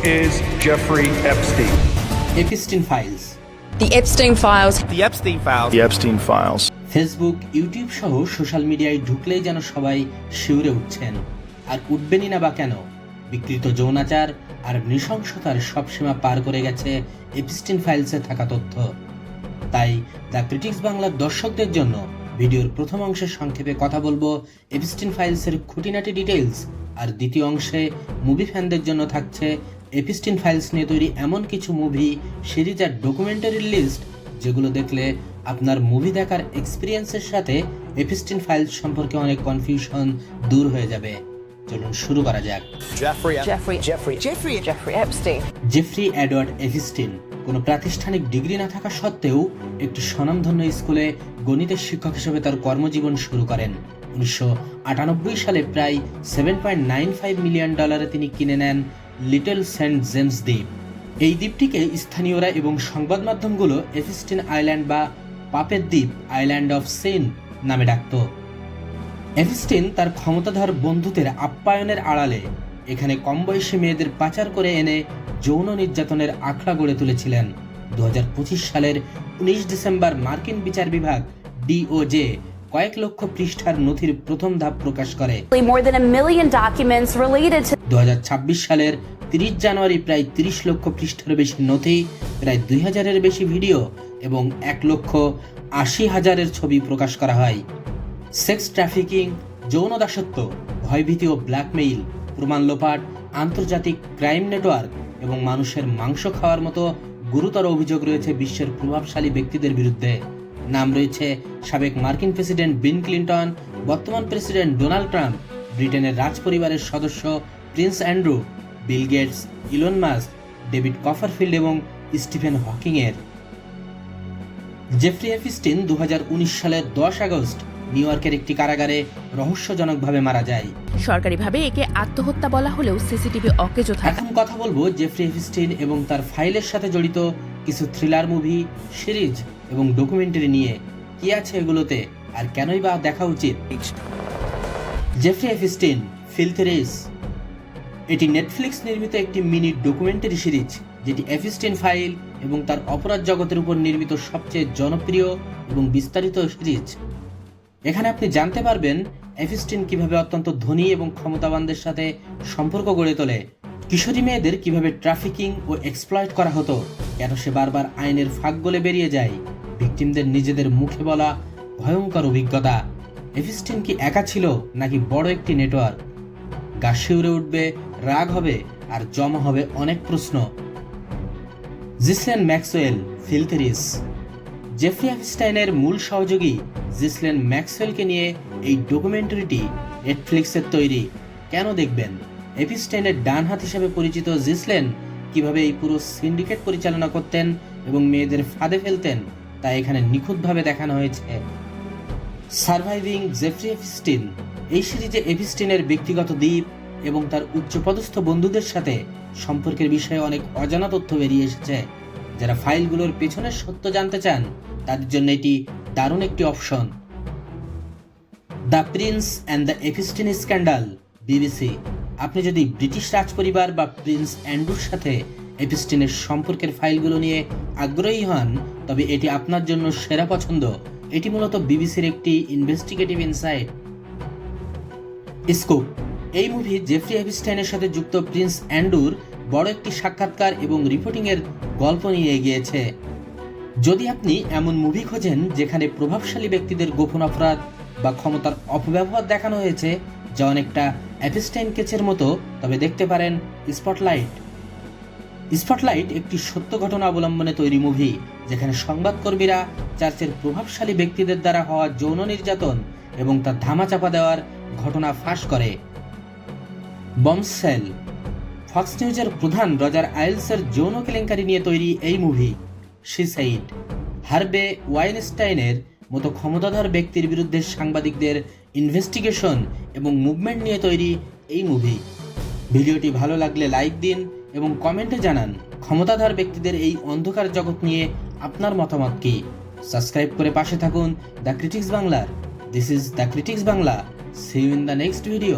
is Jeffrey Epstein? Epstein Files, The Epstein Files. The Epstein Files. The Epstein Files. Facebook, YouTube সহ social মিডিয়ায় ঢুকলেই যেন সবাই শিউরে উঠছেন। আর উঠবেনই না বা কেন? বিকৃত যৌনাচার আর নৃশংসতার সব সীমা পার করে গেছে এপস্টিন ফাইলসে থাকা তথ্য। তাই দ্য ক্রিটিক্স বাংলার দর্শকদের জন্য ভিডিওর প্রথম অংশে সংক্ষেপে কথা বলবো এপস্টিন ফাইলসের খুঁটিনাটি ডিটেইলস, আর দ্বিতীয় অংশে মুভি ফ্যানদের জন্য থাকছে এপস্টিন ফাইলস নিয়ে তৈরি এমন কিছু মুভি, সিরিজ আর ডকুমেন্টারির লিস্ট যেগুলো দেখলে আপনার মুভি দেখার এক্সপিরিয়েন্সের সাথে এপস্টিন ফাইলস সম্পর্কে অনেক কনফিউশন দূর হয়ে যাবে। চলুন শুরু করা যাক। Jeffrey Epstein. Jeffrey Edward Epstein কোনো প্রাতিষ্ঠানিক ডিগ্রি না থাকা সত্ত্বেও একটি স্বনামধন্য স্কুলে গণিতের শিক্ষক হিসেবে তার কর্মজীবন শুরু করেন। 1998 সালে প্রায় $7.95 মিলিয়ন তিনি কিনে নেন লিটল সেন্ট জেমস দ্বীপ। এই দ্বীপটিকে স্থানীয়রা এবং সংবাদ মাধ্যমগুলো এপস্টিন আইল্যান্ড বা পাপের দ্বীপ, আইল্যান্ড অফ সিন নামে ডাকত। এপস্টিন তার ক্ষমতাধর বন্ধুদের আপ্যায়নের আড়ালে এখানে কম বয়সী মেয়েদের পাচার করে এনে যৌন নির্যাতনের আখড়া গড়ে তুলেছিলেন। 2025 সালের 19 ডিসেম্বর মার্কিন বিচার বিভাগ ডিওজে কয়েক লক্ষ পৃষ্ঠার নথির প্রথম ধাপ প্রকাশ করে। More than 1 million documents related to 2026 সালের 30 জানুয়ারি প্রায় 30 লক্ষ পৃষ্ঠার বেশি নথি, প্রায় 2000-এর বেশি ভিডিও এবং 1,80,000 ছবি প্রকাশ করা হয়। সেক্স ট্রাফিকিং, যৌন দাসত্ব, ভয়ভীতি ও ব্ল্যাকমেইল, প্রমাণ লোপাট, আন্তর্জাতিক ক্রাইম নেটওয়ার্ক এবং মানুষের মাংস খাওয়ার মতো গুরুতর অভিযোগ রয়েছে বিশ্বের প্রভাবশালী ব্যক্তিদের বিরুদ্ধে। নাম রয়েছে সাবেক মার্কিন প্রেসিডেন্ট বিল ক্লিন্টন, বর্তমান প্রেসিডেন্ট ডোনাল্ড ট্রাম্প, ব্রিটেনের রাজপরিবারের সদস্য prince Andrew, Bill Gates, Elon Musk, David Copperfield এবং স্টিফেন হকিং এর। জেফ্রি এপস্টিন 2019 সালের 10 আগস্ট নিউ ইয়র্কের একটি কারাগারে রহস্যজনকভাবে মারা যায়। সরকারিভাবে একে আত্মহত্যা বলা হলেও সিসিটিভি অকেজো থাকে। এখন কথা বলবো জেফ্রি এপস্টিন এবং তার ফাইলের সাথে জড়িত কিছু থ্রিলার মুভি, সিরিজ এবং ডকুমেন্টারি নিয়ে। কি আছে এগুলোতে আর কেনই বা দেখা উচিত? Jeffrey Epstein filthy rich. এটি নেটফ্লিক্স নির্মিত একটি মিনি ডকুমেন্টারি সিরিজ, যেটি এপস্টিন ফাইল এবং তার অপরাধ জগতের উপর নির্মিত সবচেয়ে জনপ্রিয় এবং বিস্তারিত সিরিজ। এখানে আপনি জানতে পারবেন এপস্টিন কিভাবে অত্যন্ত ধনী এবং ক্ষমতাবানদের সাথে সম্পর্ক গড়ে তোলে, কিশোরী মেয়েদের কিভাবে ট্রাফিকিং ও এক্সপ্লয়েট করা হতো, কেন সে বারবার আইনের ফাঁক গলে বেরিয়ে যায়, ভিকটিমদের নিজেদের মুখে বলা ভয়ঙ্কর অভিজ্ঞতা। এপস্টিন কি একা ছিল নাকি বড় একটি নেটওয়ার্ক? গা শিউরে উঠবে, রাগ হবে আর জমা হবে অনেক প্রশ্ন। জিসলেন ম্যাক্সওয়েল ফিল্থি রিচ। জেফ্রি এপস্টাইনের মূল সহযোগী জিসলেন ম্যাক্সওয়েলকে নিয়ে এই ডকুমেন্টারিটি নেটফ্লিক্সের তৈরি। কেন দেখবেন? এপস্টাইনের ডান হাত হিসেবে পরিচিত জিসলেন কিভাবে এই পুরো সিন্ডিকেট পরিচালনা করতেন এবং মেয়েদের ফাঁদে ফেলতেন তা এখানে নিখুঁতভাবে দেখানো হয়েছে। Surviving Jeffrey Epstein. এই সিরিজে এপস্টিনের ব্যক্তিগত দ্বীপ এবং তার উচ্চপদস্থ বন্ধুদের সাথে সম্পর্কের বিষয়ে অনেক অজানা তথ্য বেরিয়ে এসেছে। যারা ফাইলগুলোর পেছনের সত্য জানতে চান তাদের জন্য এটি দারুণ একটি option. The Prince and the Epstein scandal, BBC. আপনি যদি ব্রিটিশ রাজপরিবার বা প্রিন্স অ্যান্ড্রুর সাথে এপস্টিনের সম্পর্কের ফাইলগুলো নিয়ে আগ্রহী হন তবে এটি আপনার জন্য সেরা পছন্দ। এটি মূলত বিবিসির একটি ইনভেস্টিগেটিভ ইনসাইট। স্কুপ। এই মুভি জেফ্রি এপস্টাইনের সাথে যুক্ত প্রিন্স অ্যান্ড্রুর বড় একটি সাক্ষাৎকার এবং রিপোর্টিং এর গল্প নিয়ে এগিয়েছে। যদি আপনি এমন মুভি খোঁজেন যেখানে প্রভাবশালী ব্যক্তিদের গোপন অপরাধ বা ক্ষমতার অপব্যবহার দেখানো হয়েছে যা অনেকটা এপস্টাইন কেসের মতো, তবে দেখতে পারেন স্পটলাইট। স্পটলাইট একটি সত্য ঘটনা অবলম্বনে তৈরি মুভি যেখানে সংবাদকর্মীরা চার্চের প্রভাবশালী ব্যক্তিদের দ্বারা হওয়া যৌন নির্যাতন এবং তার ধামাচাপা দেওয়ার ঘটনা ফাঁস করে। বম্বশেল। ফক্স নিউজের প্রধান রজার আইলসের যৌন কেলেঙ্কারি নিয়ে তৈরি এই মুভি। She said. হার্ভে ওয়াইনস্টাইনের মতো ক্ষমতাধর ব্যক্তির বিরুদ্ধে সাংবাদিকদের ইনভেস্টিগেশন এবং মুভমেন্ট নিয়ে তৈরি এই মুভি। ভিডিওটি ভালো লাগলে লাইক দিন এবং কমেন্টে জানান ক্ষমতাধর ব্যক্তিদের এই অন্ধকার জগৎ নিয়ে আপনার মতামত কি। সাবস্ক্রাইব করে পাশে থাকুন দ্য ক্রিটিক্স বাংলার। This is the critics Bangla. See you in the next video.